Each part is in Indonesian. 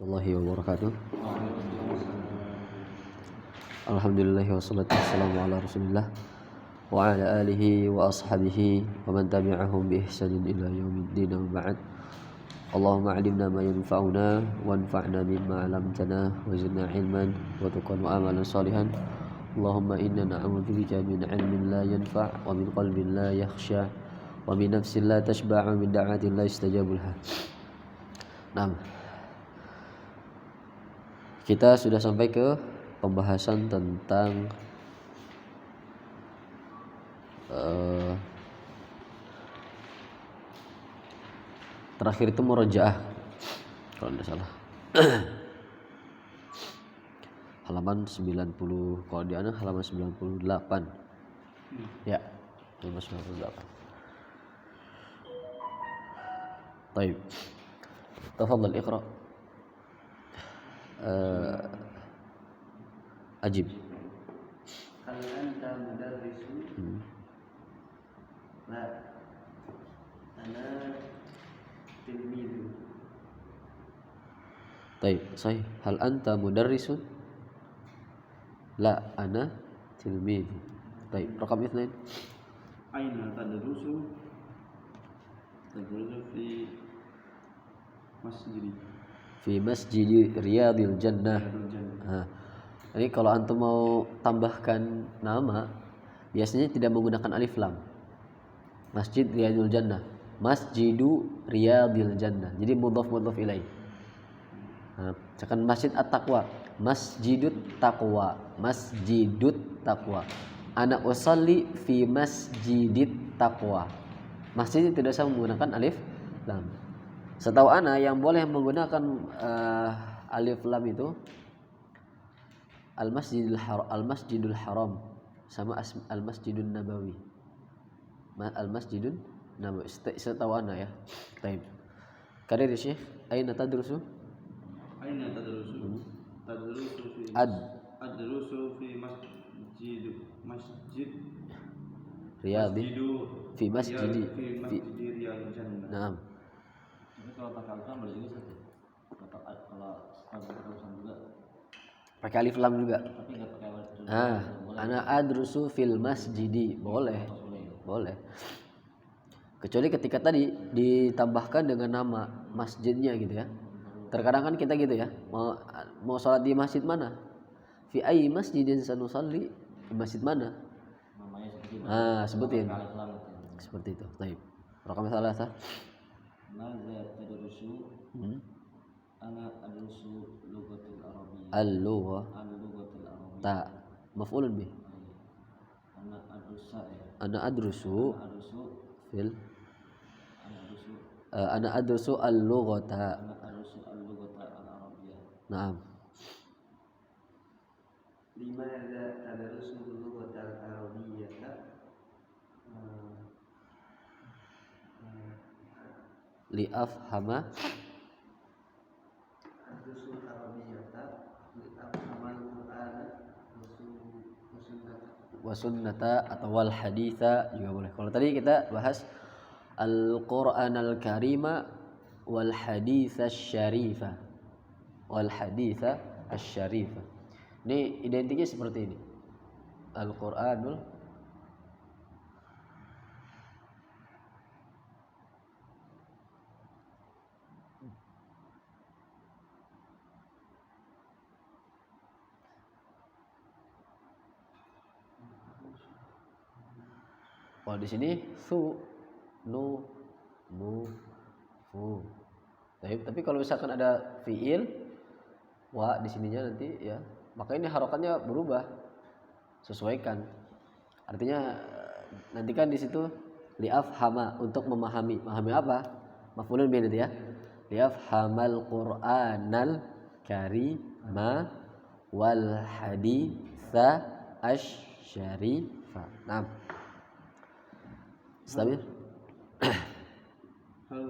warahmatullahi wabarakatuh. Alhamdulillah wassalatu wassalamu ala Rasulillah wa ala alihi wa ashabihi wa man tabi'ahum bi ihsanin ila yaumiddin wa ba'd. Allahumma 'allimna ma yanfa'una wanfa'na bima 'allamtana wa zidna 'ilman wa tuqan wa amalan salihan. Allahumma inna na'udzubika min 'ilmin la yanfa' wa min qalbin la yakhsha wa min nafsin la tashba' wa min da'atin la yustajabu laha. Naam. Kita sudah sampai ke pembahasan tentang terakhir itu murojaah kalau tidak salah. Halaman 90, kalau di ana halaman 98. Ya, halaman 98. Baik. Tafadhal iqra. Ajib. Hal anta mudarrisun? La. Ana tilmidu. Baik, sahih. Hal anta mudarrisun? La, ana tilmidu. Baik, rakam 2. Aina tadrusu? Tadrusu fi masjid. Fi masjid Riyadil Jannah. Ini kalau antum mau tambahkan nama, biasanya tidak menggunakan alif lam. Masjid Riyadil Jannah, Masjidu Riyadil Jannah. Jadi mudhaf ilaih. Misalkan Masjid At-Taqwa, Masjidut Taqwa, Masjidut Taqwa. Ana usalli fi Masjidit Taqwa. Masjid tidak usah menggunakan alif lam. Setahu ana yang boleh menggunakan alif lam itu Al-Masjidul Haram sama Al-Masjidun Nabawi. Al-Masjidun Nabawi setahu ana ya. Baik. Kadir Syekh, aina tadrusu? Aina tadrusu? Tadrusu fi adrusu fi masjid Riyadi fi masjidi fi Riyadil Jannah. Naam. Tapi kalau pakai alif lam boleh juga satu. Kalau terusan juga Pakai alif lam juga. tapi enggak pakai alif lam. Ana adrusu fil masjidi boleh. Boleh. Kecuali ketika tadi ditambahkan dengan nama masjidnya gitu ya. Terkadang kan kita gitu ya, mau sholat di masjid mana? Fi ayyi masjidin sanusalli? Di masjid mana? Namanya seperti sebutin. alif lam. Seperti itu. Baik. Rakam salah sah. Madza tadrusu? Ana adrusu lughatul arabiyyah. Al-lugha. Al-lughatul arabiyyah. Ta maf'ulun bih. Ana adrusa ya. Ana adrusu fil Ana ana adrusu al-lughata. Ana adrusu al-lughata al-arabiyyah. Naam. Limadza tadrusu lughatal arabiyyah? Li afhama Adrusul arabiyyah li afhamal Qur'an wa sunnata atau wal haditha juga boleh. Kalau tadi kita bahas Al-Qur'an al-Karima wal haditha syarifa. Wal haditha asy-syarifa. Ini identiknya seperti ini. Al-Qur'anul Oh, di sini su, nu, mu, fu. Tapi kalau misalkan ada fiil wa di sininya nanti ya, maka ini harokatnya berubah. Sesuaikan. Artinya nanti kan di situ li'afhama untuk memahami. Memahami apa? Maf'ulun bih nanti ya. Li'afhamal Qur'anal karima wal haditha asy-syarifa. Naam. Stabil. Hal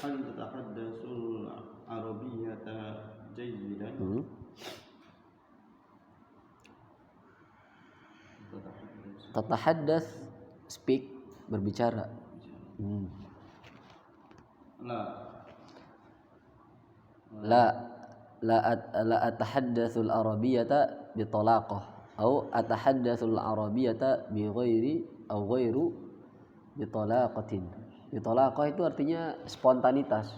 tatahaddatsul arabiyyata jayyidan? Tatahaddath speak berbicara. La la atahaddatsul arabiyyata bi talaqah atau atahaddatsul arabiyyata bi ghairi au ghairu bi talaqatin. Bi talaqah itu artinya spontanitas.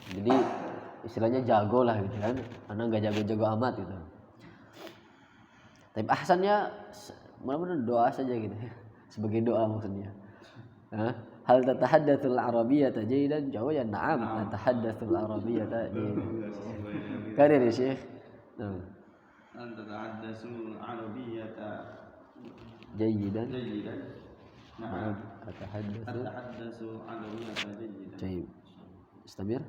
Jadi istilahnya jago lah gitu kan. Karena enggak jago-jago amat gitu. Tapi ahsannya mudah-mudahan doa saja gitu. Sebagai doa maksudnya. Hal tatahaddatsul arabiyyata jayidan? Jawabannya na'am, atahaddatsul arabiyyata jayidan. Kadir ya Syekh. Hal tatahaddatsul arabiyyata jayidan? jayidan? Na'am, Na'am. atahaddatsul Atahaddatsul arabiyyata jayidan. jayyid. Istamir.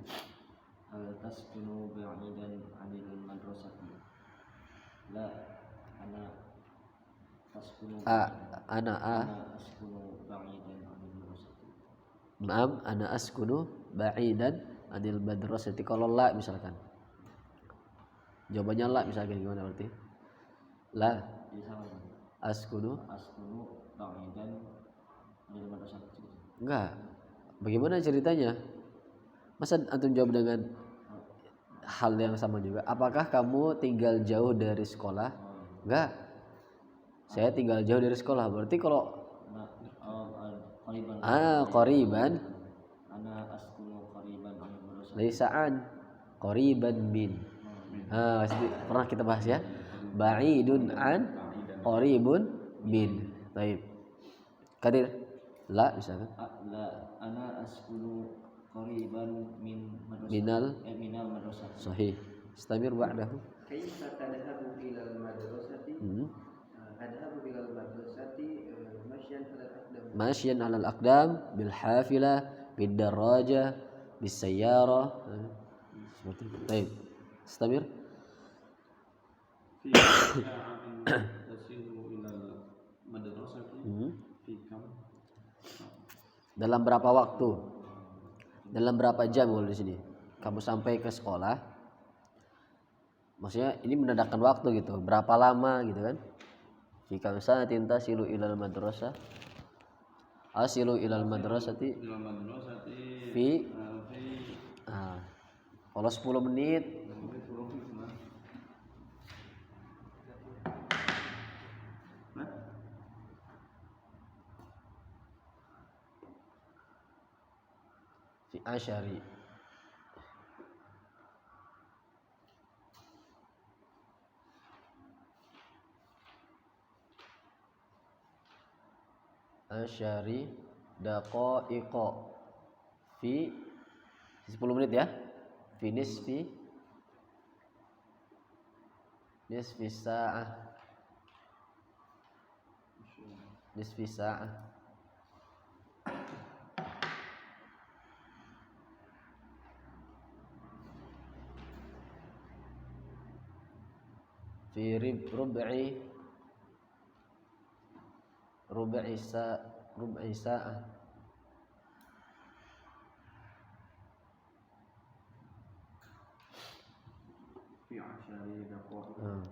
Hal taskunu ba'idan 'anil madrasati? La ana taskunu Ana askunu ba'idan 'anil madrasati. Na'am, ana askunu ba'idan 'anil madrasati. Kalau la misalkan. Jawabannya la misalkan gimana berarti? La Jadi sama. askunu. ba'idan 'anil madrasati. Enggak. Bagaimana ceritanya? Masa antum jawab dengan hal yang sama juga? Apakah kamu tinggal jauh dari sekolah? Enggak. Saya tinggal jauh dari sekolah. Berarti kalau qariban Ana askunu qariban 'anil madrasati. laisa'an qariban min. Pernah kita bahas ya. Ba'idun an qaribun min. Baik. Kadir la misalkan. La ana askunu qariban minal madrasati. Sahih. Istamir ba'dahu. Kaifa tadhhabu ila al-madrasati? Adhabu ila al-madrasati Masyan 'alal aqdam bil hafilah bid darajah bis sayyarah. Seperti itu. Baik. Istamir. fi sa'atin tasilu ila al-madrasati fi kam? Dalam berapa waktu? Dalam berapa jam kalau di sini? Kamu sampai ke sekolah. Maksudnya ini menandakan waktu gitu. Berapa lama gitu kan? Fi kam sa'atin tasilu ilal madrasah. Asilu ilal madrasati Ila al-madrasati fi fi kalau 10 menit fi asyari. Asyari daqaiqa fi 10 menit ya. Fi nisfi sa'ah. Nisfi sa'ah. Fi rub'i sa'ah.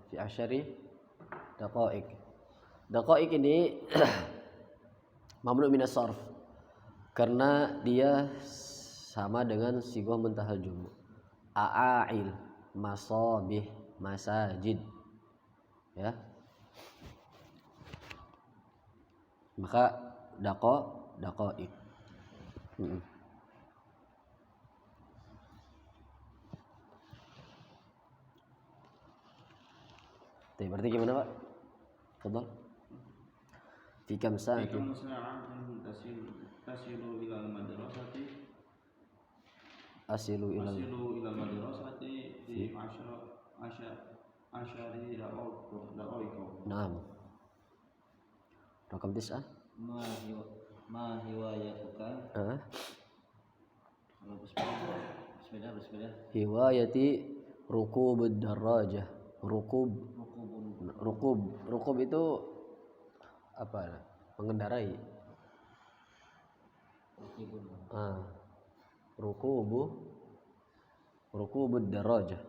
Fi asyari daqaiq. Daqaiq ini mamnu minas sarf karena dia sama dengan sighah muntahal jumu. A'ail, masabih, masajid. Ya. Maka daqaiq. Berarti gimana Pak? Fadhal. Fi kam sa'atin tasilu ila al-madrasati asilu ilal madrasati fi asyari daqaiq. Naam. Rakam 9. Ma hiwayatuka? Bismillah. Hiwayati rukubud darajah. Rukub itu apa? Mengendarai. Rukubud darajah.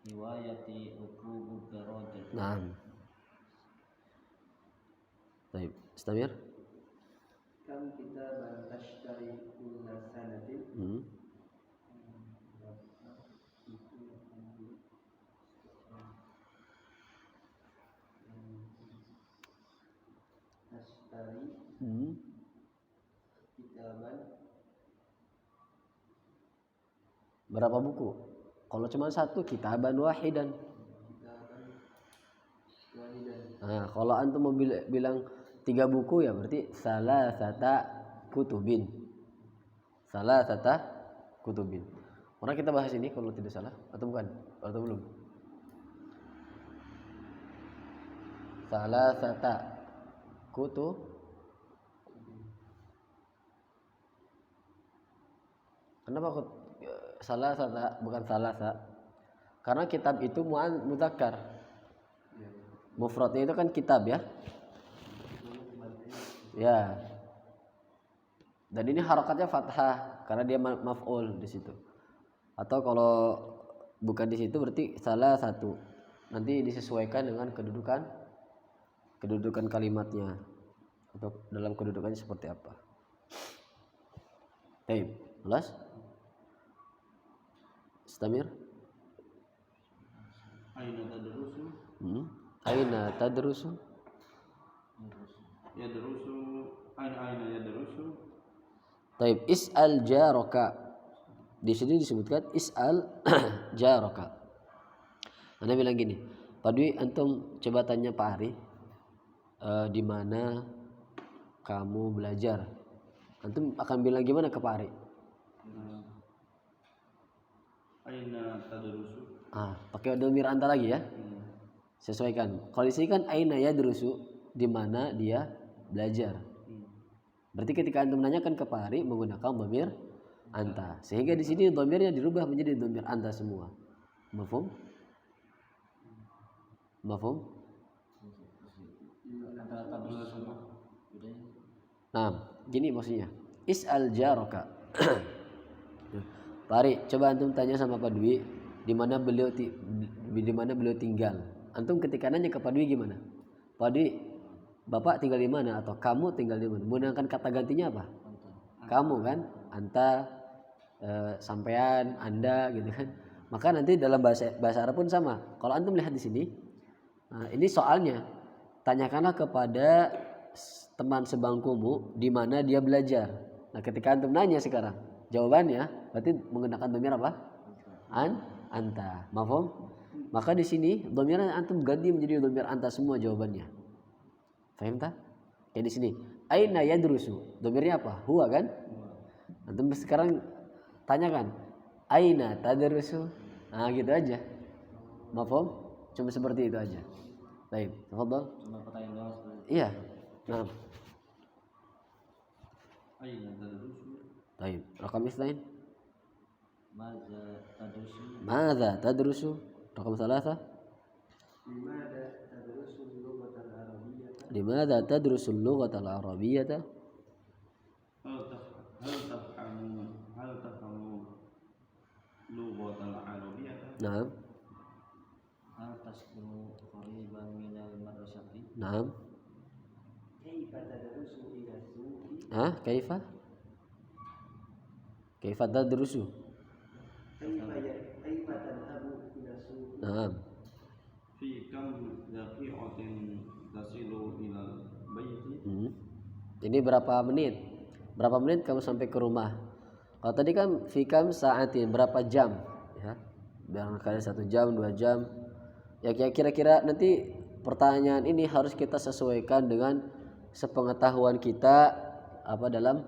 Hiwayati rukubud darajah. Naam. Baik, istamir. Kam kita tashtari kulla sanatin tashtari kitaban. Berapa buku? Kalau cuma satu, kitaban wahidan. Nah, kalau antum mau bilang 3 buku ya berarti salasata kutubin. Salasata kutubin. Orang kita bahas ini kalau tidak salah atau bukan? Atau belum? Salasata kutub. Kenapa salasata bukan salasa? Karena kitab itu mudzakkar. Mufradnya itu kan kitab ya. Ya. Dan ini harokatnya fathah karena dia maf'ul di situ. Atau kalau bukan di situ berarti salah satu. Nanti disesuaikan dengan kedudukan kalimatnya atau dalam kedudukannya seperti apa. Baik, jelas? Istamir? Aina tadrusu? Aina tadrusu? Yadrusu. Aina yadrusu? Taib, is'al jaraka. Di sini disebutkan is'al jaraka. Anda bilang gini, Pak Dwi, antum coba tanya Pak Ari, di mana kamu belajar? Antum akan bilang gimana ke Pak Ari? Aina tadrusu? Pakai dhamir anta lagi ya. Sesuaikan. Kalau di sini kan aina yadrusu, di mana dia belajar. Berarti ketika antum menanyakan ke Pak Ari menggunakan dhamir anta. Sehingga di sini dhamirnya dirubah menjadi dhamir anta semua. Mafhum? Mafhum? Nah, gini maksudnya. Is'al jaraka. Pak Ari, coba antum tanya sama Pak Dwi di mana beliau tinggal. Antum ketika nanya ke Pak Dwi gimana? Pak Dwi, Bapak tinggal di mana atau kamu tinggal di mana? Menggunakan kata gantinya apa? Kamu kan? Anta, sampean, Anda gitu kan. Maka nanti dalam bahasa Arab pun sama. Kalau antum lihat di sini, ini soalnya tanyakanlah kepada teman sebangkumu di mana dia belajar. Nah, ketika antum nanya sekarang, jawabannya berarti menggunakan dhamir apa? Anta. Mafhum? Maka di sini dhamirnya antum ganti menjadi dhamir anta semua jawabannya. Paham tak? Kayak di sini. Aina yadrusu. Dhamirnya apa? Huwa kan? Antum sekarang tanyakan. Aina tadrusu. Nah, gitu aja. Mafhum? Cuma seperti itu aja. Baik, tafadhal. Cuma pertanyaan doang seperti itu. Iya. Nah. Aina tadrusu? Baik, rakam isnain. Maza tadrusu? Madza tadrusu? Rakam 3. Limadha tadrusu al-lughata al-arabiyyata? Hal tafhamu lughatal arabiyyata? Naam. Hal taskunu qariban minal madrasati? Naam. Kaifa tadrusu ila suqi? Kaifa? Kaifa tadrusu? Kaifa tadhabu ila suqi? Naam. Fi kam daqiqatin tasilu ilal bayti? Ini berapa menit? Berapa menit kamu sampai ke rumah? Kalau tadi kan fikam saatin, berapa jam? Ya, barangkali 1 jam, 2 jam. Ya kira-kira nanti pertanyaan ini harus kita sesuaikan dengan sepengetahuan kita dalam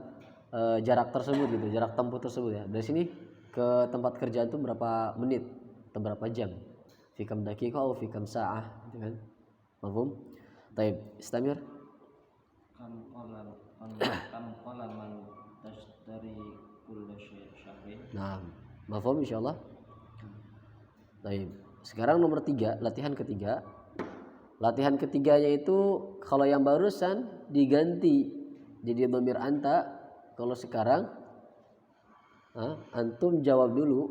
jarak tersebut gitu, jarak tempuh tersebut ya. Dari sini ke tempat kerjaan itu berapa menit atau berapa jam? Fikam daqiqah atau fikam sa'ah, gitu kan? Mafhum? Taib, istamir. Kam qala man tashtari kulla syahrin? Nah, mafhum insyaallah. Baik. Sekarang nomor 3, latihan ketiga. Latihan ketiganya itu kalau yang barusan diganti jadi dhamir anta. Kalau sekarang antum jawab dulu,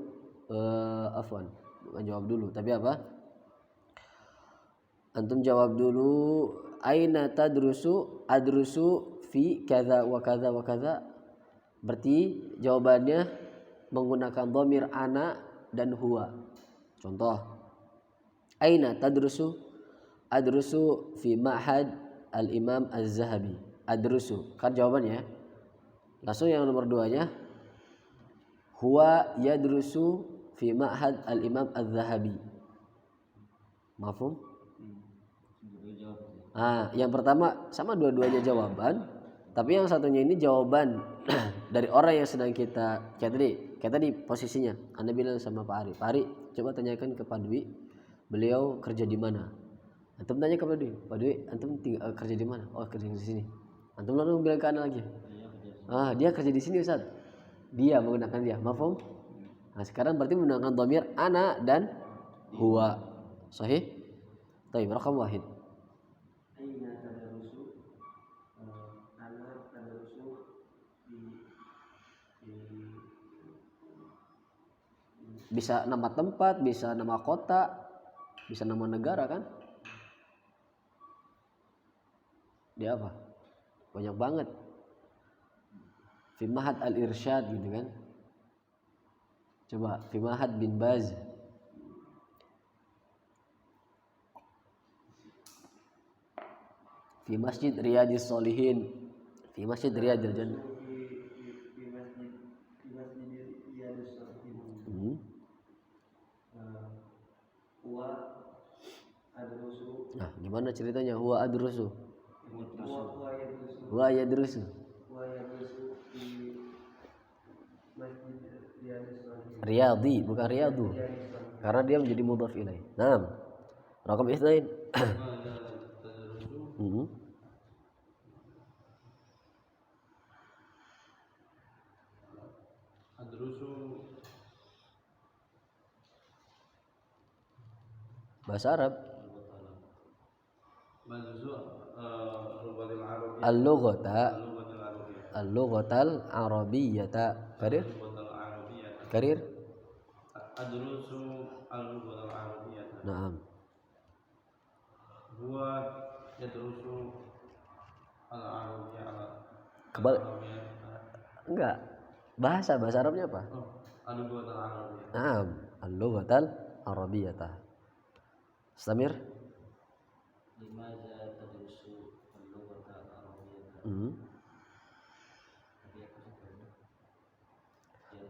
bukan jawab dulu, tapi apa? Antum jawab dulu, aina tadrusu? Adrusu fi kaza wa kaza wa kaza. Berarti jawabannya menggunakan dhamir ana dan huwa. Contoh, aina tadrusu? Adrusu fi ma'had al-Imam Az-Zahabi. Adrusu kan jawabannya. Langsung yang nomor 2-nya, huwa yadrusu fi ma'had al-Imam Az-Zahabi. Mafhum? Yang pertama sama dua-duanya jawaban, tapi yang satunya ini jawaban dari orang yang sedang kita kayak tadi posisinya. Anda bilang sama Pak Ari, coba tanyakan ke Pak Dwi, beliau kerja di mana? Antum tanya ke Pak Dwi, antum kerja di mana? Oh, kerja di sini. Antum lalu bilang ke Anda lagi, dia kerja di sini Ustaz. Dia menggunakan dia, mafhum? Nah, sekarang berarti menggunakan dhamir ana dan huwa. Sahih? Baik, rakam wahid. Aina tadarusu? Ana tadarusu Bisa nama tempat, bisa nama kota, bisa nama negara kan? Dia apa? Banyak banget. Fi Ma'had al-Irsyad gitu kan. Coba Fi Ma'had bin Baz. Fi Masjid Riyadhis Shalihin. Fi Masjid Riyadhil Jannah. Fi masjid Riyadhus Shalihin. Huwa adrusu. Nah, gimana ceritanya? Huwa adrusu. Huwa Huwa yadrusu. yadrusu. Huwa yadrusu di masjid Riyadhus Shalihin. Riyadhi, bukan riyadu. Karena dia menjadi mudhaf ilaih. Naam. Rakam itsnain. Adrusu Bahasa Arab. Madrusu lughatil arabiyyah. Al-lughata Lughatil arabiyyah. al-lughatal arabiyyata. Karir? Lughatil arabiyyah. Karir? Adrusu al-lughatil arabiyyah. Naam. Huwa yadrusu al-arabiyyah. Kebal. Enggak. Bahasa Arabnya apa? Al-lughatil arabiyyah. Naam, al-lughatal arabiyyata. Istamir. Limaza tadrusu al-lughata al-arabiyyah?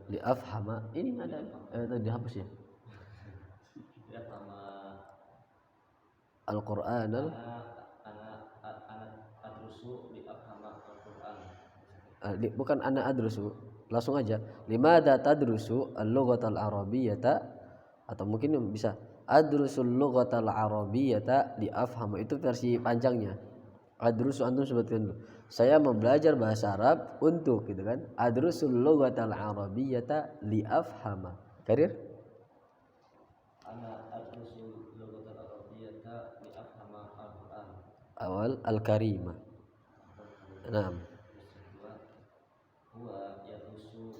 Liafhama. Ini ada tadi dihapus ya. Liafhama Al-Qur'an ana adrusu liafhama al-Qur'an. Bukan ana adrusu. Langsung aja. Limadza tadrusu al-lughatal arabiyyata, atau mungkin bisa adrusul lughatal arabiyyata liafhama. Itu versi panjangnya. Adrusu antum sebutkan dulu. Saya belajar bahasa Arab untuk gitu kan. Adrusul lughatal arabiyyata liafhama. Karir? Ana adrusu lughatal arabiyyata liafhama al-Qur'an. Awal al-karimah. Naam. Huwa yadrusu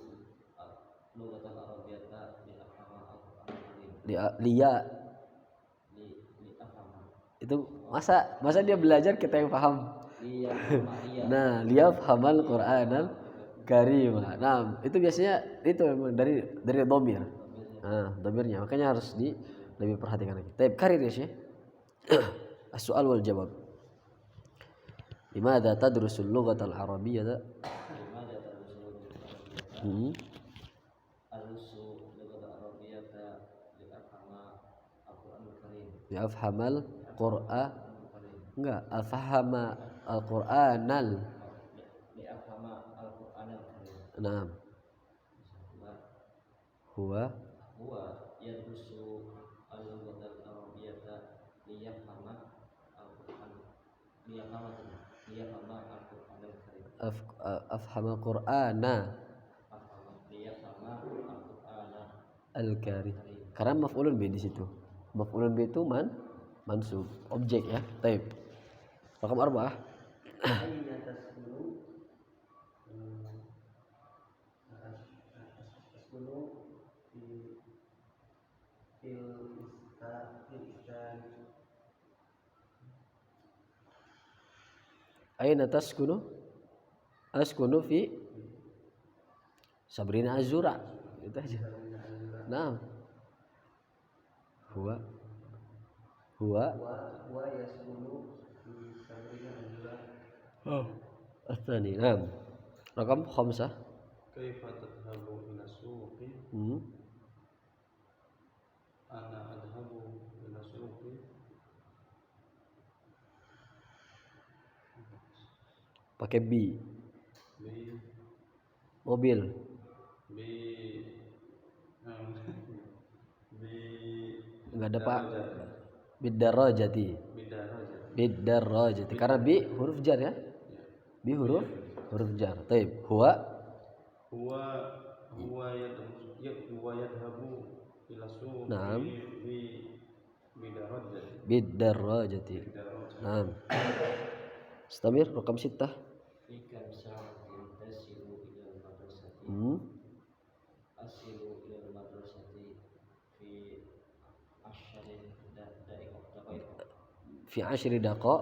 lughatal arabiyyata liafhama al-Qur'an. Liya Liafhama. itu masa dia belajar kita yang paham. Iya. Nah, liyafhamal Qur'anal karimah. Nah, itu biasanya itu memang dari dhamir. Nah, dhamirnya makanya harus lebih perhatikan lagi. Baik, karir ya, Syekh. As-su'al wal jawab. Limadza tadrusul lughatal arabiyyah? Adrusu lughatal arabiyyata liafhama al-Qur'anul karim. Liafhamal Qur'an. Enggak, afhama al-Qur'anal. Liafhama al-Qur'anul karim. Naam. Huwa yadrusu al-lughatal arabiyyata liyafhama al-Qur'an. Liyafhama al-Qur'anul karim. Afhama Qur'ana Liyafhama al-Qur'ana al-karim. Karena maf'ulun bi di situ. Maf'ulun bi itu mansub, objek ya. Baik. Rakam 4. Aina taskunu? Taskunu fil istan. Aina taskunu? Askunu fi Sabrina Azura itu aja. Nah, huwa wa yasulu fi sabrina anjura الثاني نعم رقم 5 كيف تذهب إلى السوق أنا أذهب إلى السوق pakai bi ب mobil ب ب enggak ada pak bidarajati bidarajati karena bi huruf jar ya bi huruf jar. Taib huwa هو يذهب إلى السوق نعم. بدرجة bidarajati. Naam. Istamir raqam 6. في كم ساعة تسير إلى المدرسة؟ أسير إلى المدرسة في 10 دقائق. fi 10 daqaiq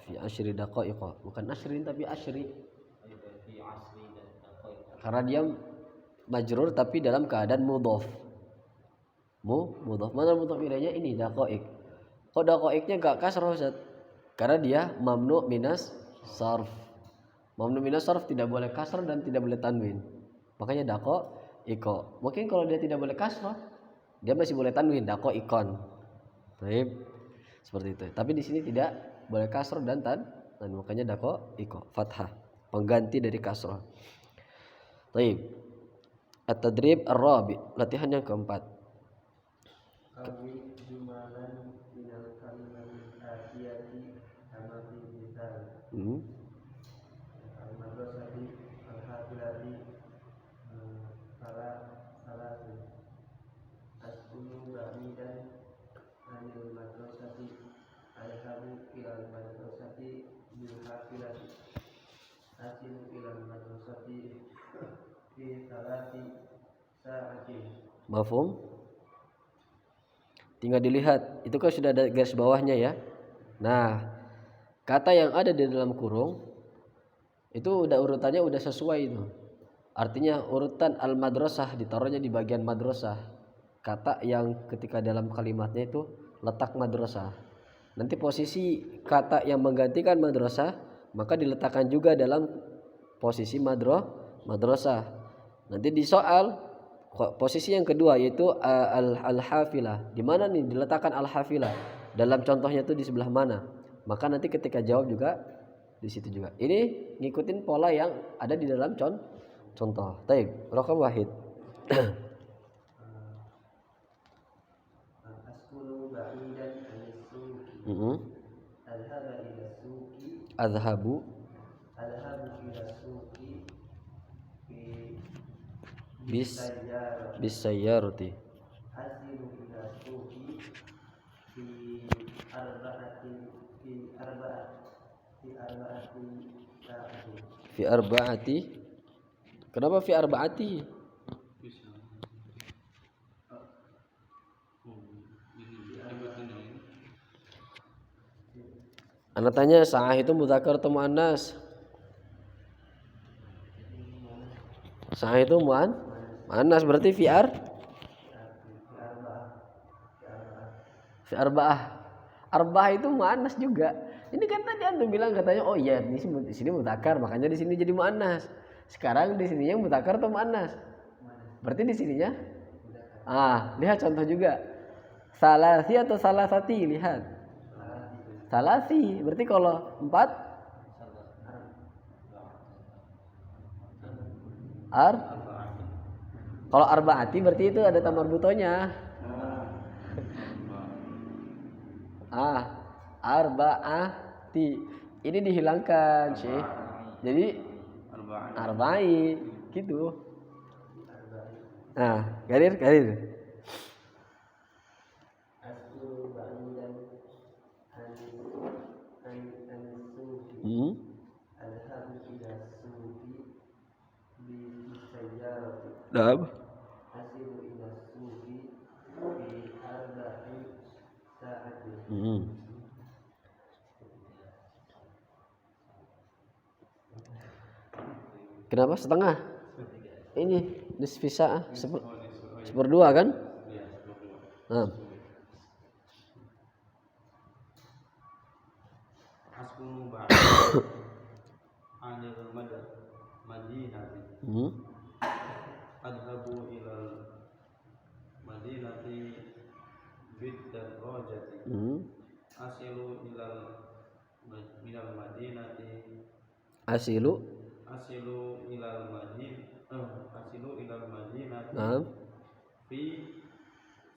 fi 10 daqaiq bukan ashrin tapi ashri في 10 دقائق. karena dia majrur tapi dalam keadaan mudhaf. Mudhaf. Mana mudhaf ilainya ini daqaiq. Kok daqaiqnya enggak kasrah Ustaz? Karena dia mamnu minas sarf. Mamnu minas sarf tidak boleh kasrah dan tidak boleh tanwin. Makanya daqaiq. Mungkin kalau dia tidak boleh kasrah, dia masih boleh tanwin daqaiqon. Baik. Seperti itu. Tapi di sini tidak boleh kasrah dan makanya daqaiq fathah, pengganti dari kasrah. Baik. At-tadrib ar-rabi, latihan yang keempat. Awi jumalan minal kalimati atiyati kama fi misal al-madrasati al-hafilati salatu askunu ba'idan anil madrasati alhabu ilal madrasati bil hafilati asilu ilal madrasati fi salati sa'atin. Mafhum? Tinggal dilihat, itu kan sudah ada garis bawahnya ya. Nah, kata yang ada di dalam kurung itu udah urutannya udah sesuai itu. Artinya urutan al-madrasah ditaruhnya di bagian madrasah. Kata yang ketika dalam kalimatnya itu letak madrasah. Nanti posisi kata yang menggantikan madrasah maka diletakkan juga dalam posisi madrasah. Nanti di soal posisi yang kedua yaitu al-hafilah. Di mana nih diletakkan al-hafilah? Dalam contohnya itu di sebelah mana? Maka nanti ketika jawab juga di situ juga. Ini ngikutin pola yang ada di dalam contoh. Taib, raqam wahid. Askunu ba'idan anis suki adhaba ila suki Adhabu ila suki bis sayyarati. asilu ila suki fi arba'ati sa'atin. Fi arba'ati. Kenapa fi arba'ati? bisa Anak tanya sa'ah itu mudzakkar atau muannas? Sa'ah itu muannas berarti fi arba'ah. Arba'ah itu muannas juga. Ini kan tadi antum bilang katanya oh iya di sini mudzakkar makanya di sini jadi muannas. Sekarang di sininya mudzakkar atau muannas? Berarti di sininya lihat contoh juga. Salasi atau salasati, lihat. Salasi, berarti kalau 4 kalau arba'ati berarti itu ada tamar butonya. Arba'ati. Ini dihilangkan, Syekh. Jadi arba'i gitu. Nah, garir. Askunu ba'idan anis suki adhabu ila suki bi sayyarati. Naam. Asilu ila suki fi arba'i sa'atin. Kenapa setengah? ini nisfi sa'ah seperdua kan? Iya, 22. Nah, Askunu ba'd anil madinati hmm, adhabu ilal madinati biddan rojati hmm. asilu ilal minal madinati Asilu, asilu ilal madinati nah, fi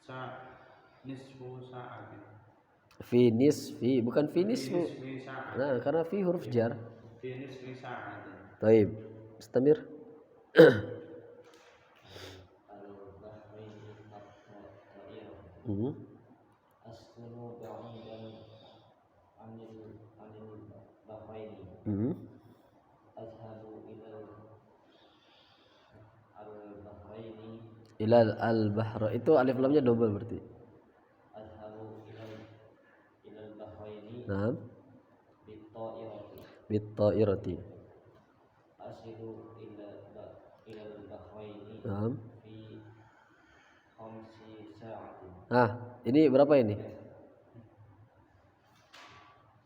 sa nisfu sa'atin fi nisfi bukan fi nisfu. nisfi sa'atin Nah, karena fi huruf jar. fi nisfi sa'atin Taib, istamir. Hmm. Askunu ba'idan anil bahraini Hmm. azhabu al-bahraini Ilal al-bahra itu alif lamnya double berarti. azhabu ilal bahraini Nah, bitta'irati bit ta'irati. asilu ilal bahraini Nah. fi khamsi sa'atin. Ah, ini berapa ini?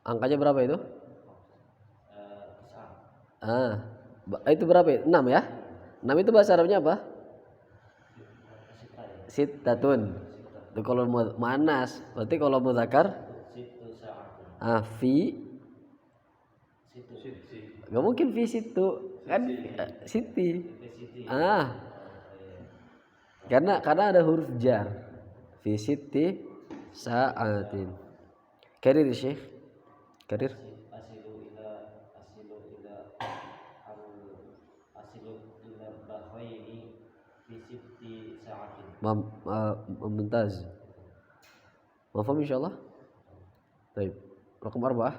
Angkanya berapa itu? Ah, itu berapa? 6 ya? 6 itu bahasa Arabnya apa? Sittatun. Itu kalau muannas, berarti kalau muzakkar Situ sa'atin. fi Situ Gak mungkin fi situ kan siti. Siti. Karena ada huruf jar. Fi siti sa'atin. Karir Syekh. Karir. Asilu ila bahraini fi sitti sa'atin. Mumtaz. Mafhum insyaallah. Baik. Raqam 4.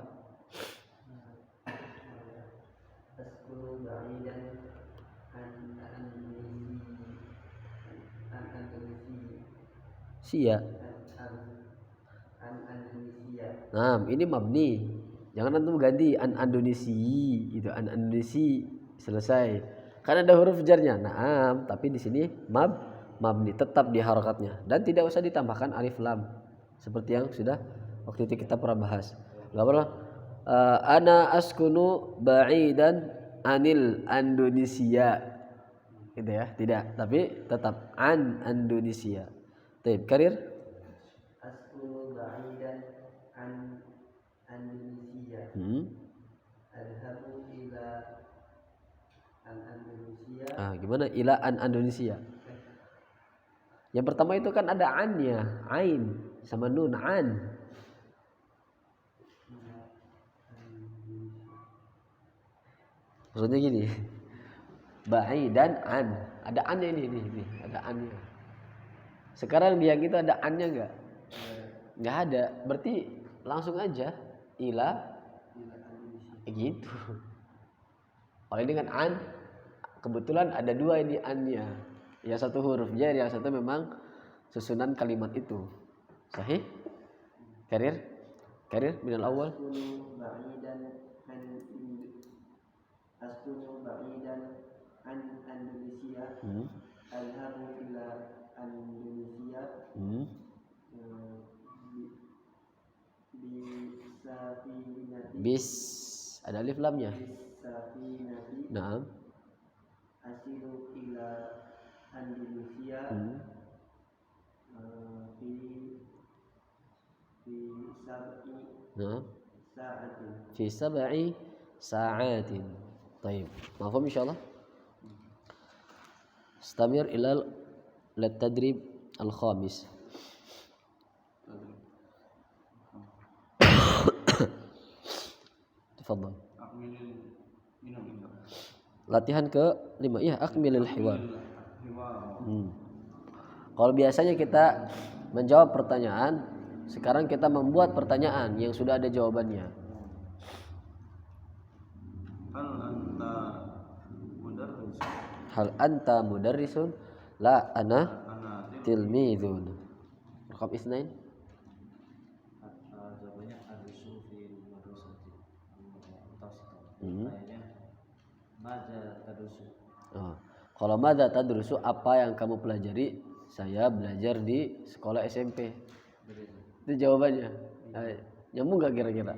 Askunu ba'idan Sia. Indonesia. Nah, ini mabni. Jangan antum ganti an Indonesia itu an Indonesia selesai. Kan ada huruf jarnya. Naam, tapi di sini mabni tetap di harakatnya dan tidak usah ditambahkan alif lam seperti yang sudah waktu itu kita pernah bahas. Enggak perlu ana askunu ba'idan anil Indonesia. Gitu ya, tidak, tapi tetap an Indonesia. Baik, karir. Askunu ba'idan an Indonesia. Adhabu ila Indonesia. Gimana ila an Indonesia? Yang pertama itu kan ada annya, ain sama nun an. Maksudnya gini. Ba'idan an. Ada annya ini, ada annya. Sekarang dia gitu ada annya enggak? Enggak ada. Berarti langsung aja ila gitu. Kalau ini kan an, kebetulan ada dua ini annya. Yang satu huruf jar, yang satu memang susunan kalimat itu. Sahih? Karir minal awal. Askunu ba'idan an Indonesia. Adhabu ila Indonesia. Bis ada alif lamnya. Naam. Asilu ila Indonesia. Fi sab'i sa'atin. Baik. Mafhum insyaallah. Istamir ila al-tadrib al-khamis. Tafadhal. Latihan ke-5. Ya, akmilil hiwar. Kalau biasanya kita menjawab pertanyaan, sekarang kita membuat pertanyaan yang sudah ada jawabannya. Hal anta mudarrisun? La ana tilmidun. Rakam isnain. Jawabannya adrusu fil madrasati mutawassithah. Pertanyaannya maza tadrusu. Kalau madza tadrusu, apa yang kamu pelajari? Saya belajar di sekolah SMP. Itu jawabannya. Nyambung gak kira-kira?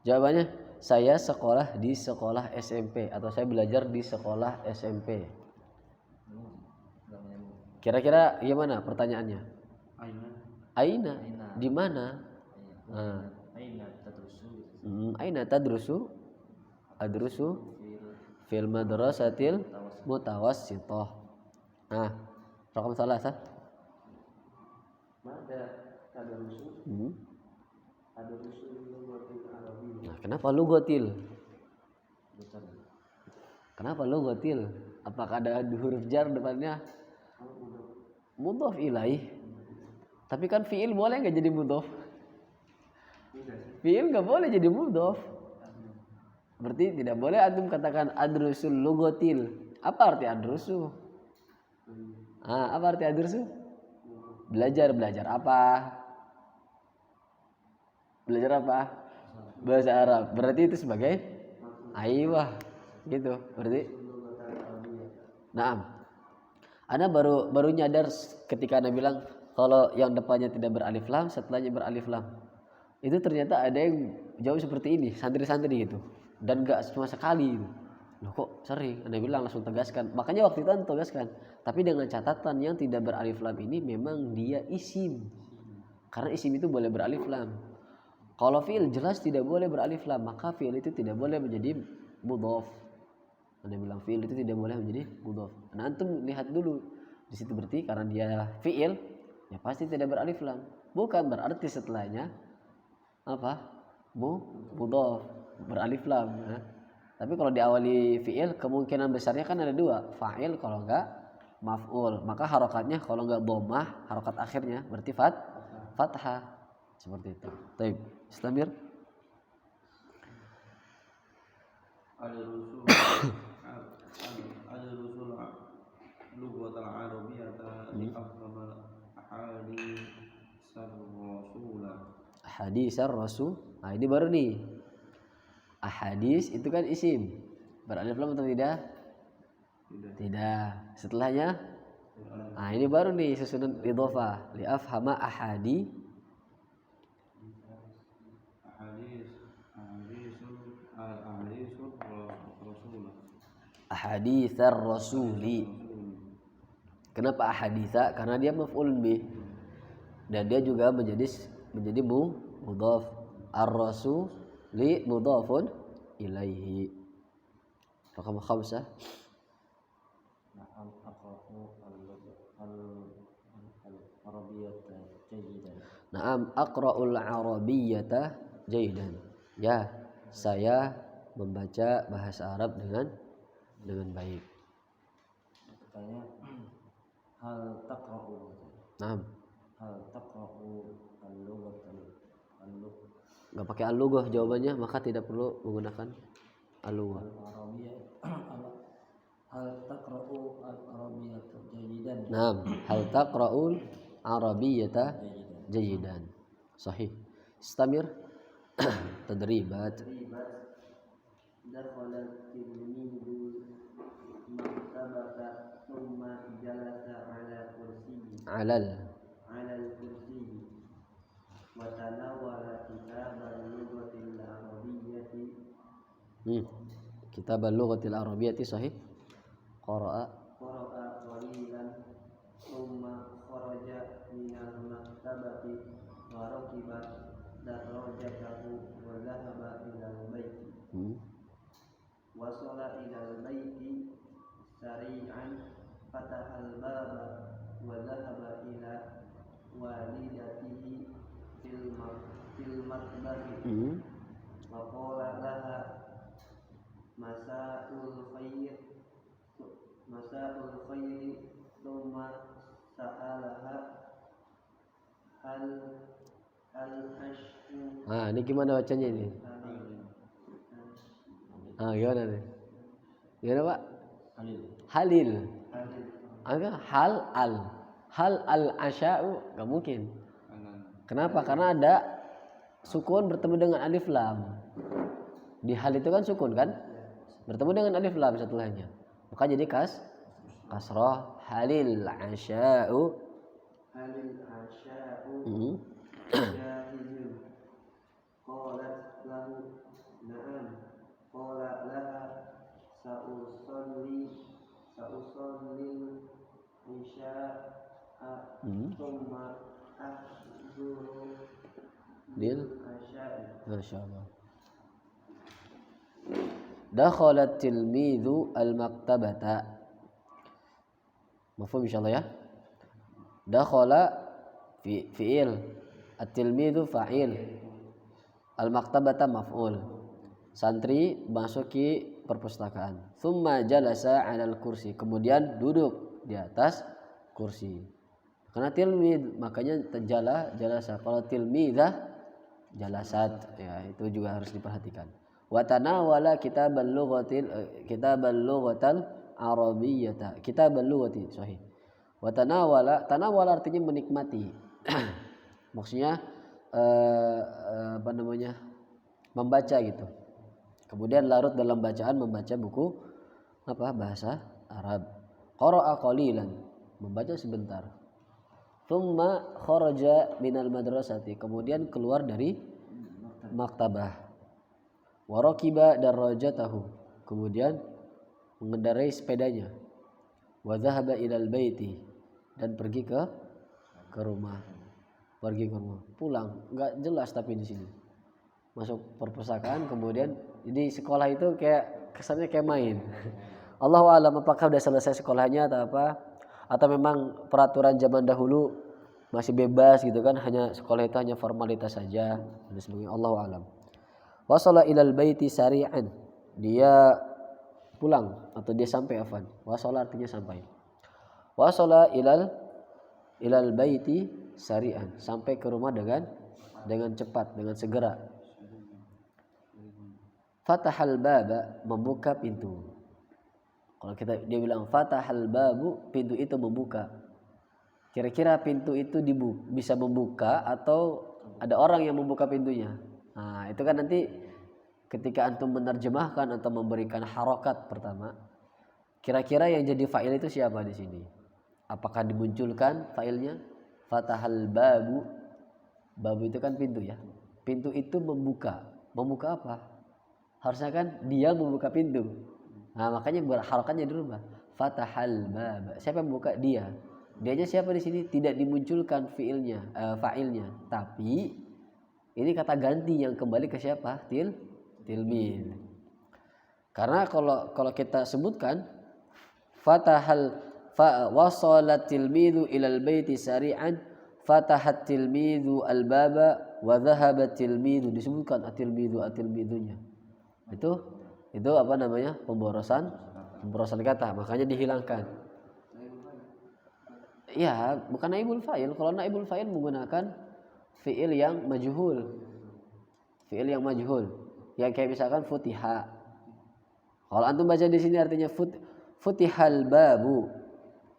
Jawabannya saya sekolah di sekolah SMP atau saya belajar di sekolah SMP. Kira-kira gimana pertanyaannya? Aina, di mana? Nah, aina tadrusu? Adrusu fil madrasatil mutawassithah. Nah, raqam salasah. Mada tadrusu adrusu lughatil arabiyyah. Nah, kenapa lugatil? Kenapa lugatil? Apakah ada huruf jar depannya? Mudhaf ilaih. Tapi kan fiil boleh nggak jadi mudhaf? Fiil nggak boleh jadi mudhaf. Berarti tidak boleh antum katakan adrusul lugatil. Apa arti adrusu? Apa arti adrusu? Belajar apa? Belajar apa? Bahasa Arab. Berarti itu sebagai aywah. Gitu. Berarti Naam. Ana baru nyadar ketika Ana bilang kalau yang depannya tidak beralif lam, setelahnya beralif lam. Itu ternyata ada yang jawab seperti ini, santri-santri gitu. Dan gak cuma sekali gitu. Loh kok sering? Ana bilang langsung tegaskan. Makanya waktu itu Ana tegaskan. Tapi dengan catatan yang tidak beralif lam ini memang dia isim. Karena isim itu boleh beralif lam. Kalau fi'il jelas tidak boleh beralif lam, maka fi'il itu tidak boleh menjadi mudhaf. Ana bilang fi'il itu tidak boleh menjadi mudhaf. Nah, antum lihat dulu. Di situ berarti karena dia fi'il, ya pasti tidak beralif lam. Bukan berarti setelahnya apa? Mudhaf, beralif lam. Nah, tapi kalau diawali fi'il, kemungkinan besarnya kan ada dua, fa'il kalau enggak maf'ul. Maka harokatnya kalau enggak dhammah, harokat akhirnya berarti fathah. Seperti itu. Baik, istamir. Al-rusul lughatal arabiyyah li afhama ahadisar rasul. Nah, ini baru nih. Ahadis itu kan isim. Beralif lam atau tidak? Tidak. Setelahnya ini baru nih susunan idhofah. Li afhama ahadisul ahaditsar rasuli. Kenapa ahaditsa? Karena dia maf'ul bih. Dan dia juga menjadi mudhaf. Ar-rasuli mudhafun ilaihi. Raqam 5. Na'am aqra'u al-arabiyyata jayidan. Na'am aqra'ul arabiyyata jayidan. Ya, saya membaca bahasa Arab dengan baik. Pertanyaan, hal taqra'u? Naam. Hal taqra'u al-lughatal Enggak pakai al-lughah jawabannya, maka tidak perlu menggunakan al-lughah. al-arabiyyah. Hal taqra'u al-arabiyyata jayidan. Naam, hal taqra'ul arabiyyata jayidan. Sahih. Istamir. Tadribat. Dakhala tilmidu maktabata thumma jalasa ala kursiyyi ala al-kursiyyi wa tanawala kitaban lughatil arabiyyati Kitab al-lughatil arabiyyati sahih. Qara'a qalilan thumma kharaja minal maktabati wa rakiba darajatahu wa dhahaba ilal baiti wasala ilal baiti sari'an fatahal baba wa dhahaba ila walidatihi fil matbahi wa qala laha masa'ul khair thumma sa'alaha hal ashku. Ini gimana bacanya ini? Gimana nih? Gimana Pak? Halil. Hal al asya'u nggak mungkin. Kenapa? Karena ada sukun bertemu dengan alif lam. Di hal itu kan sukun kan? Bertemu dengan alif lam setelahnya. maka jadi kasrah. Halil asya'u halil asya'u hmm. jahizun qalat lahu na'am qala laha sa'usalli isya'a thumma ahzuru Lil asya'i. masyaallah. Dakhala tilmidhu al-maktabata. Mafhum insyaallah ya. Dakhala fi'il, at-tilmidhu fa'il, al-maktabata maf'ul. Santri masuki perpustakaan. Thumma jalasa 'alal kursi, kemudian duduk di atas kursi. Karena tilmid makanya jalasa. Kalau tilmidah jalasat, ya itu juga harus diperhatikan. Wa tanawala kitabal lughatal arabiyyata, kitabal lughati sahih. Wa tanawala artinya menikmati. Maksudnya membaca gitu. Kemudian larut dalam bacaan, membaca buku bahasa Arab. Qara'a qalilan, membaca sebentar. Thumma kharaja minal madrasati, kemudian keluar dari maktabah. Wa raqiba darajatahu, kemudian mengendarai sepedanya. Wa dhahaba ilal baiti, dan pergi ke rumah. Pulang, enggak jelas tapi di sini. Masuk perpustakaan, kemudian jadi sekolah itu kayak kesannya kayak main. Allahu a'lam apakah udah selesai sekolahnya atau apa, atau memang peraturan zaman dahulu masih bebas gitu kan, hanya sekolah itu hanya formalitas saja dan sebagainya. Allahu a'lam. Wasala ilal baiti sari'an, dia pulang atau dia sampai afan. Wasala artinya sampai. Wasala ilal baiti sari'an, sampai ke rumah dengan cepat, dengan segera. Fatahal baba, membuka pintu. Kalau dia bilang fatahal babu, pintu itu membuka. Kira-kira pintu itu bisa membuka atau ada orang yang membuka pintunya? Nah, itu kan nanti ketika antum menerjemahkan atau memberikan harokat pertama, kira-kira yang jadi fa'il itu siapa di sini? Apakah dimunculkan fa'ilnya? Fatahal babu. Babu itu kan pintu ya. Pintu itu membuka. Membuka apa? Harusnya kan dia membuka pintu. Nah, makanya harokatnya dirubah. Fatahal bab. Siapa yang membuka? Dia. Dianya siapa di sini? Tidak dimunculkan fa'ilnya. Tapi ini kata ganti yang kembali ke siapa? Tilmid. Karena kalau kita sebutkan wasalat tilmidu ilal baiti sari'an, fatahat tilmidu al-baba wa dhahabat tilmidu, disebutkan at-tilmidunya. Itu apa namanya? Pemborosan kata, makanya dihilangkan. Ya, bukan naibul fa'il. Kalau naibul fa'il menggunakan fi'il yang majhul. Yang kayak misalkan futiha. Kalau antum baca di sini artinya futihal babu.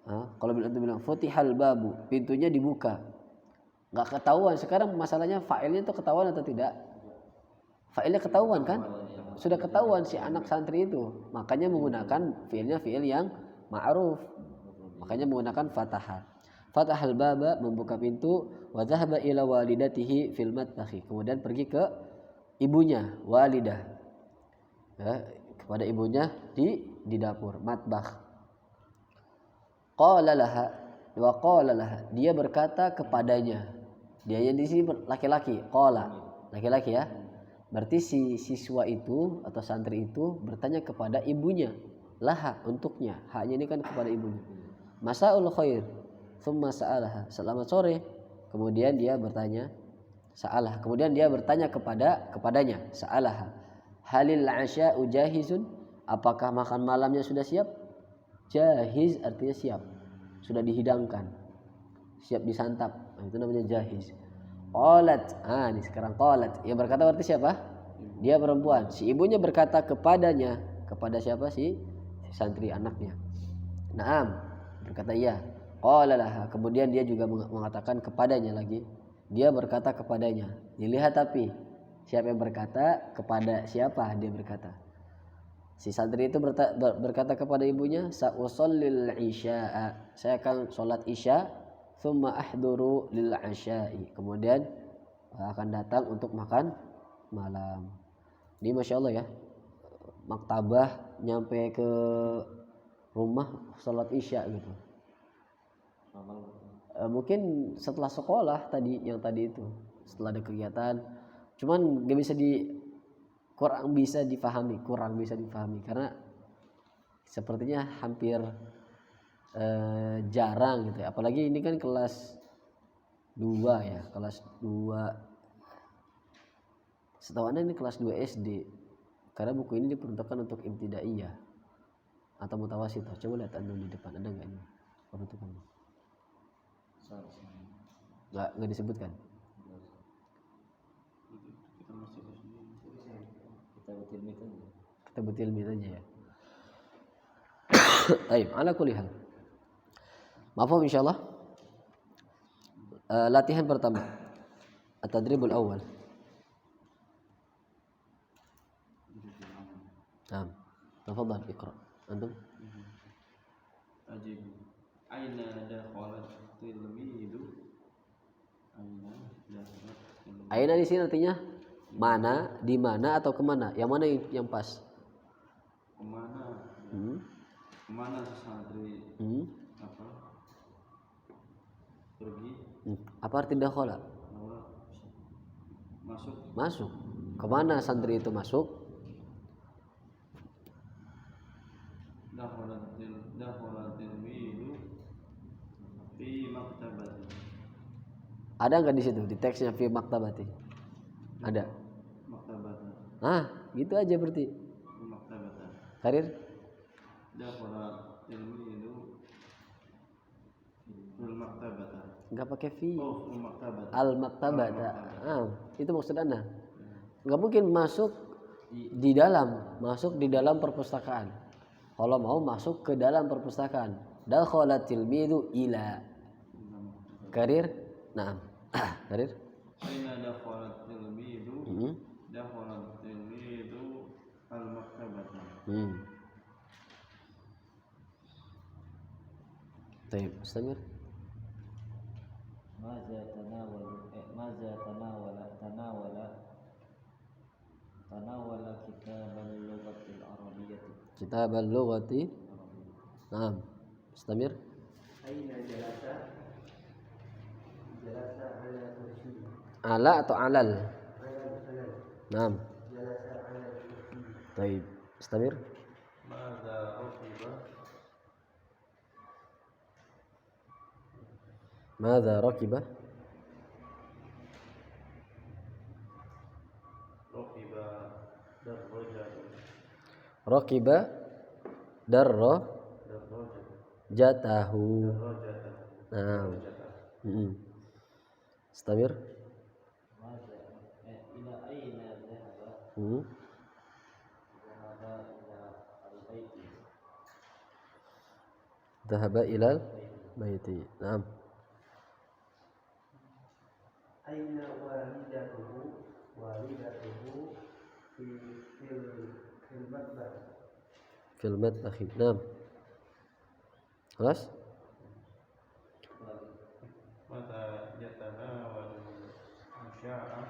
Kalau antum bilang futihal babu, pintunya dibuka. Enggak ketahuan. Sekarang masalahnya fa'ilnya itu ketahuan atau tidak? Fa'ilnya ketahuan kan? Sudah ketahuan si anak santri itu. Makanya menggunakan fi'il yang ma'ruf. Makanya menggunakan fatahah. Fatahal baba, membuka pintu, wa dhahaba ila walidatihi fil matbakhi, kemudian pergi ke ibunya, walidah. Ya, kepada ibunya di dapur, matbakh. Qala laha, dia berkata kepadanya. Dia yang di sini laki-laki, qala, laki-laki ya. Berarti si siswa itu atau santri itu bertanya kepada ibunya, laha, untuknya. Haknya ini kan kepada ibunya. Masaul khair, thumma sa'alaha, selamat sore. Kemudian dia bertanya, sa'alah. Kemudian dia bertanya kepadanya, sa'alaha. Halil asya'u jahizun, apakah makan malamnya sudah siap? Jahiz artinya siap, sudah dihidangkan, siap disantap. Itu namanya jahiz. Qalat, ini sekarang qalat. Yang berkata berarti siapa? Dia perempuan. Si ibunya berkata kepadanya, kepada siapa? Si santri anaknya. Naam, berkata iya. Qala laha, kemudian dia juga mengatakan kepadanya lagi. Dia berkata kepadanya. Dilihat tapi siapa yang berkata kepada siapa dia berkata. Si santri itu berkata kepada ibunya, "Sa'usallil isya'a." Saya akan sholat isya, "Tsumma ahduru lil 'asya'i." Kemudian akan datang untuk makan malam. Ini Masya Allah ya. Maktabah nyampe ke rumah sholat isya gitu. Mungkin setelah sekolah tadi yang tadi itu, setelah ada kegiatan. Cuman kurang bisa difahami karena sepertinya hampir jarang gitu ya. Apalagi ini kan kelas 2 ya, kelas 2. Setahu Anda ini kelas 2 SD. Karena buku ini diperuntukkan untuk ibtidaiyah atau mutawasithah. Coba lihat Anda di depan, ada enggak ini peruntukannya? Enggak disebutkan. Kita betil aja ya. Baik, ala kulli hal. Mafhum insyaallah. Latihan pertama. At-tadribul awal. Naam. Tafadhal iqra. Antum? Ajib. Aina dakhalat tilmidu? Aina di sini artinya mana, di mana atau kemana? Yang mana yang pas? Kemana? Kemana santri? Apa? Pergi? Apa arti dakhala? Masuk. Kemana santri itu masuk? Dakhalat tilmidu fi maktabati. Ada nggak di situ di teksnya fi maktabati? Ada. Maktabata. Gitu aja berarti. Maktabata. Karir? Dakhala tilmidu fil maktabata. Enggak pakai fi. Oh, fil maktabata. Al maktabata. Itu maksud Anda. Enggak mungkin masuk di dalam perpustakaan. Kalau mau masuk ke dalam perpustakaan. Dakhala tilmidu ila. Karir? Naam. Karir? Aina dakhalat tilmidu? Dakhalat tilmidu al maktabata. Baik, istamir. Maza tanawala Kitab al-lughati. Naam. Istamir. Aina jalasa? Jalasa ala kursi. Ala atau alal? Alal. Naam. Jalasa ala kursi. Baik. Istamir. Madza rakiba? Madza rakiba? Rakiba darrajat. Rakiba darra jatahu. Naam. Istamir. ila aina dhahaba Dhahaba ilal baiti. Naam. Aina walidatuhu fil matbah. Fil matbakhi. Naam. خلاص. Mata yatanawalu asya'a?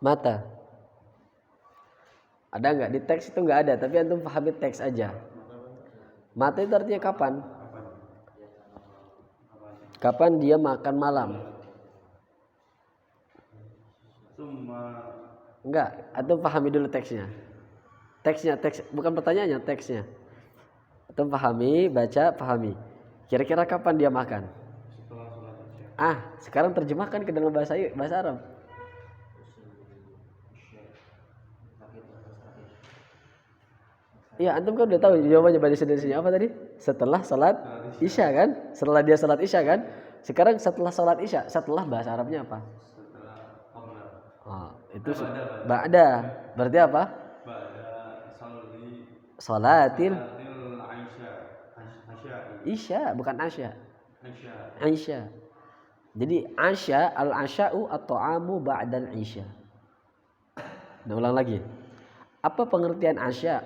Mata. Ada nggak di teks itu nggak ada, tapi antum pahami teks aja. Mata itu artinya kapan? Kapan dia makan malam? Enggak, antum pahami dulu teksnya. Teks bukan pertanyaannya, teksnya. Antum pahami, baca, pahami. Kira-kira kapan dia makan? Setelah sholat isya. Sekarang terjemahkan ke dalam bahasa Arab. Iya, antum kan udah tahu jawabannya pada sini apa tadi? Setelah salat isya kan? Setelah dia salat isya kan? Sekarang setelah salat isya, setelah bahasa Arabnya apa? Setelah qabla. Itu ba'da. Berarti apa? Ba'da salli Salatil isya. Isya, bukan asya. Aisyah. Aisyah. Jadi asya, al-asya'u at-ta'amu ba'dal isya. Nah, ulang lagi. Apa pengertian asya?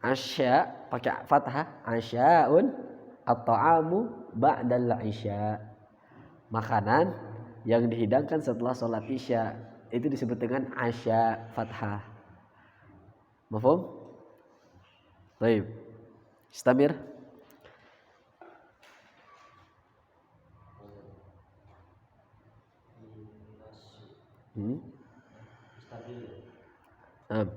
Asya pakai fathah, asya'un at-ta'amu ba'dal isya. Makanan yang dihidangkan setelah sholat isya. Itu disebut dengan asya fathah. Mafhum? Baik. Istamir. Am.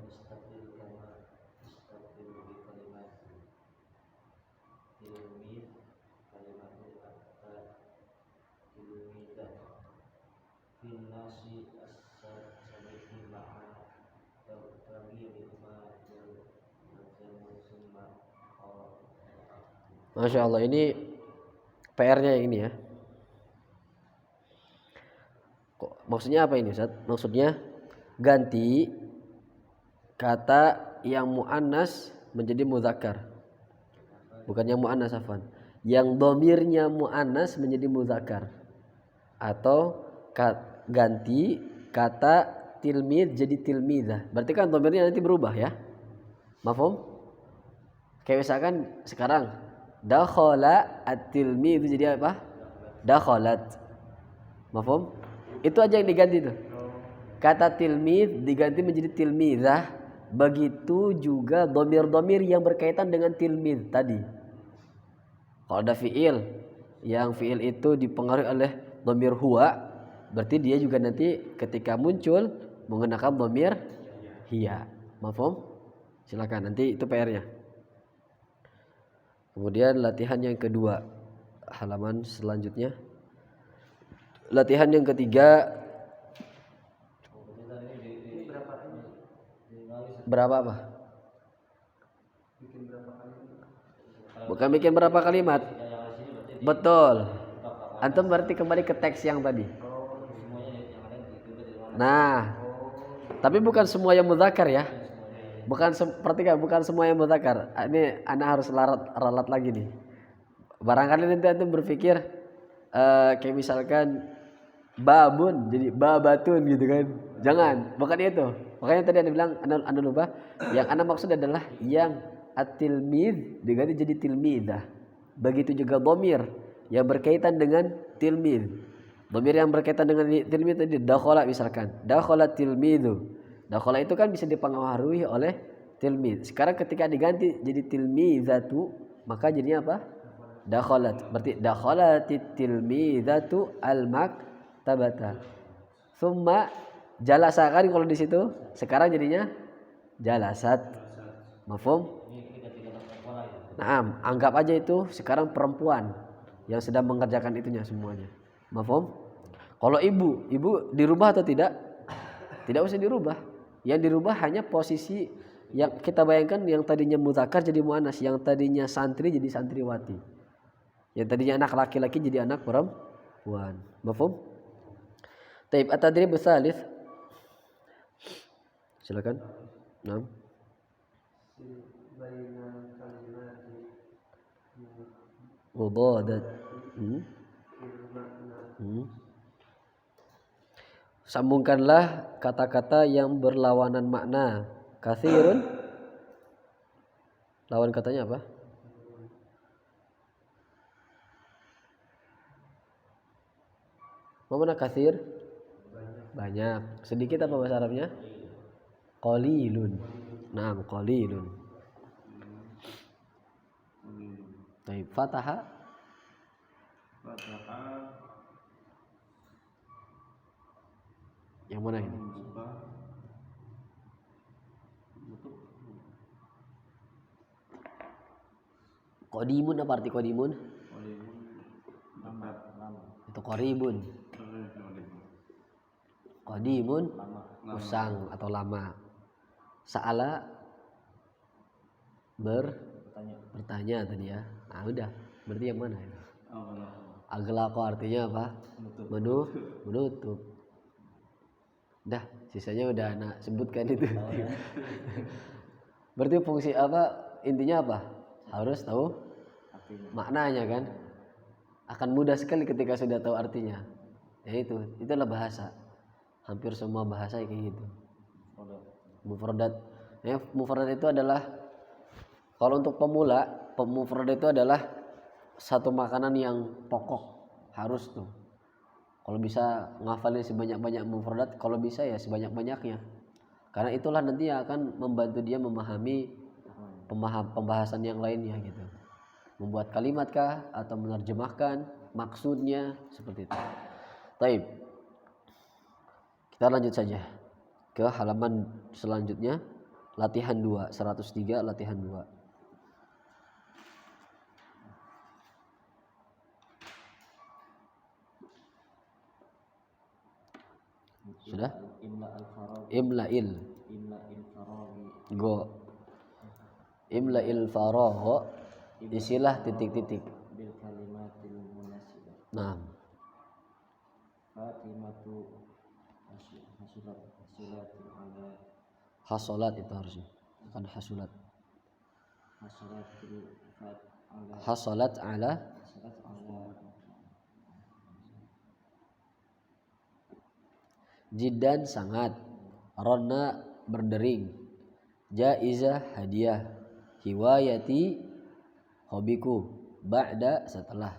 Masya Allah, ini PR-nya yang ini ya. Maksudnya apa ini Ustaz? Maksudnya ganti kata yang mu'annas menjadi mudzakkar. Bukan yang mu'annas afwan. Yang dhamirnya mu'annas menjadi mudzakkar. Atau ganti kata tilmid jadi tilmidzah. Berarti kan dhamirnya nanti berubah ya. Mafhum? Kayak misalkan sekarang dakhala at-tilmidz jadi apa? Dakhalat. Mafhum? Itu aja yang diganti tuh. Kata tilmidz diganti menjadi tilmidzah. Begitu juga dhamir-dhamir yang berkaitan dengan tilmidz tadi. Kalau ada fiil yang fiil itu dipengaruhi oleh dhamir huwa, berarti dia juga nanti ketika muncul menggunakan dhamir hiya. Mafhum? Silakan, nanti itu PR-nya. Kemudian latihan yang kedua, halaman selanjutnya. Latihan yang ketiga, berapa apa? Bukan bikin berapa kalimat. Betul. Antum berarti kembali ke teks yang tadi. Nah, tapi bukan semua yang mudzakkar ya. Bukan perhatikan, bukan semua yang mudzakkar. Ini ana harus ralat lagi nih. Barangkali nanti antum berpikir kayak misalkan babun jadi babatun gitu kan. Jangan, bukan itu. Makanya tadi Anda bilang anda lupa. Yang Anda maksud adalah yang at-tilmidz diganti jadi tilmidzah. Begitu juga dhamir yang berkaitan dengan tilmidz. Dhamir yang berkaitan dengan tilmidz tadi dakhala misalkan. Dakhala tilmidzu. Dakhala itu kan bisa dipengaruhi oleh tilmidz. Sekarang ketika diganti jadi tilmidzatu, maka jadinya apa? Dakhalat. Berarti dakhalatit tilmidzatu al-maktabata. Summa jalasa kan kalau di situ. Sekarang jadinya jalasat. Mafhum? Nah, anggap aja itu sekarang perempuan yang sedang mengerjakan itunya semuanya. Mafhum? Kalau ibu dirubah atau tidak? Tidak usah dirubah. Yang dirubah hanya posisi yang kita bayangkan, yang tadinya mudzakkar jadi muannas, yang tadinya santri jadi santriwati. Yang tadinya anak laki-laki jadi anak perempuan. Mafhum? Taib at-tadrib tsalits. Silakan. Naam. Mudadat. Sambungkanlah kata-kata yang berlawanan makna. Katsirun. Lawan katanya apa? Apa mana katsir? Banyak. Sedikit apa bahasa Arabnya? Qalilun. Naam, qalilun. Baik, fataha. Yang mana ini? Qadimun apa arti qadimun? Itu qaribun. Qadimun usang atau lama. Sa'ala bertanya tadi ya. Nah, udah. Berarti yang mana itu? Aglaqa artinya apa? Menutup. Dah, sisanya udah anak sebutkan itu. Berarti fungsi apa? Intinya apa? Harus tahu maknanya kan, akan mudah sekali ketika sudah tahu artinya. Ya itulah bahasa. Hampir semua bahasa kayak gitu. Mufradat. Ya, mufradat itu adalah, kalau untuk pemula, mufradat itu adalah satu makanan yang pokok, harus tuh. Kalau bisa ngafalin sebanyak-banyak mufradat, kalau bisa ya sebanyak-banyaknya. Karena itulah nanti yang akan membantu dia memahami pembahasan yang lainnya gitu. Membuat kalimat kah atau menerjemahkan maksudnya, seperti itu. Baik. Kita lanjut saja ke halaman selanjutnya, latihan 2, 103 latihan 2. Sudah? Imla'il farabi. Go. Imla'il faragha, isilah titik-titik. Bil kalimatil munasibah. Nah, Fatimatu hasulatin ala hasolat itu harusnya, bukan hasulat. hasulatil fat ala Hasolat ala hasulat ala jiddan sangat, ronna berdering, jaizah hadiah, hiwayati hobiku, ba'da setelah.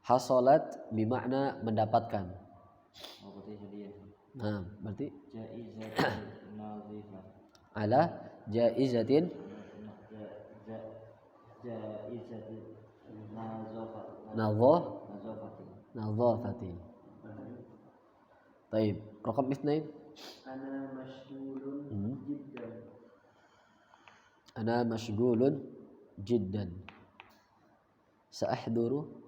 Hasolat bermakna mendapatkan. berarti hadiah. Nah, berarti Jaizatul nazifah. ala jaizatin Jaizatul nazafah. nadhafati. Taib. Raqam 2. Ana mashghulun jiddan. Ana mashghulun jiddan. Sa'ahduru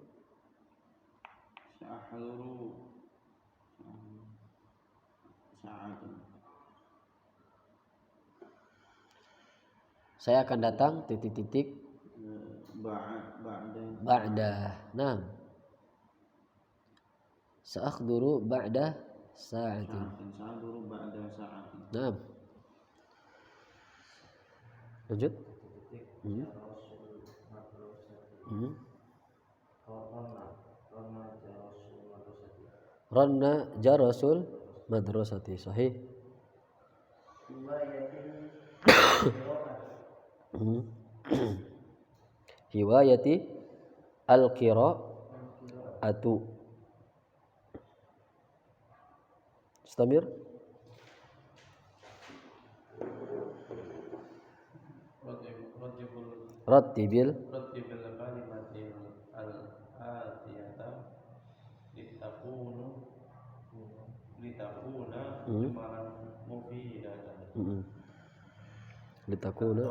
sa'atan. saya akan datang titik-titik ba'da. Nah. Sa'akhduru ba'da sa'atin. Sa'aduru ba'da sa'atin. Nah. Lanjut. Ranna jarasul madrasati. Sahih. Hiwayati al-qira'atu. Istamir. Rattibil kalimatil al-atiyata litakuna jumalan mufidatan. Litakuna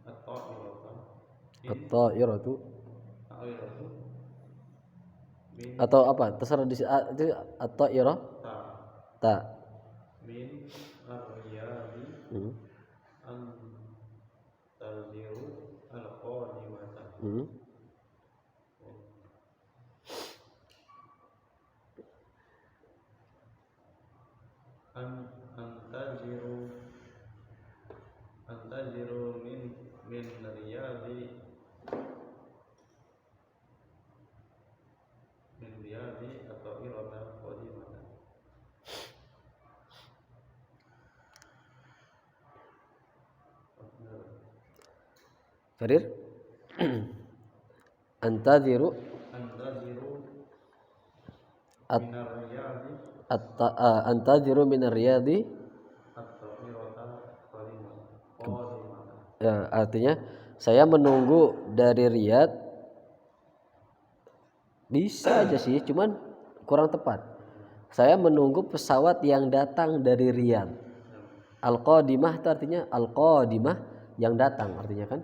at-ta'iratu at-ta'iratu atau apa? Terserah di itu at-ta'irah ta min ar-riyadi an taziru al-qadimata. Antaziru min riyadi atau irata qadimatan. Karir. Antaziru minar riyadi antaziru minar riyadi. atau irata qadimatan. Ya, artinya saya menunggu dari Riyadh. Bisa aja sih, cuman kurang tepat. Saya menunggu pesawat yang datang dari Riyadh. Al-qadimah itu artinya al-qadimah yang datang artinya kan?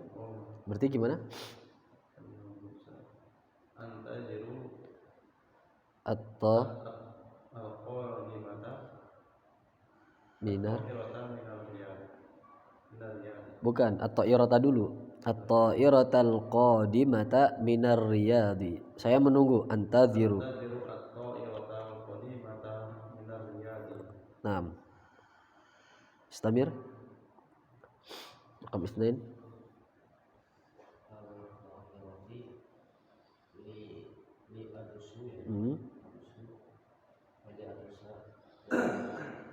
Berarti gimana? Antaziru Atau al-qadimata minar. irata minar riyadi. Bukan, at-ta'irata dulu. At-ta'iratal qadimata minar riyadi. Saya menunggu antaziru. at-ta'iratal qadimata minar riyadi. Naam. Istamir. Raqam 2.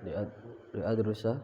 Di adrusa.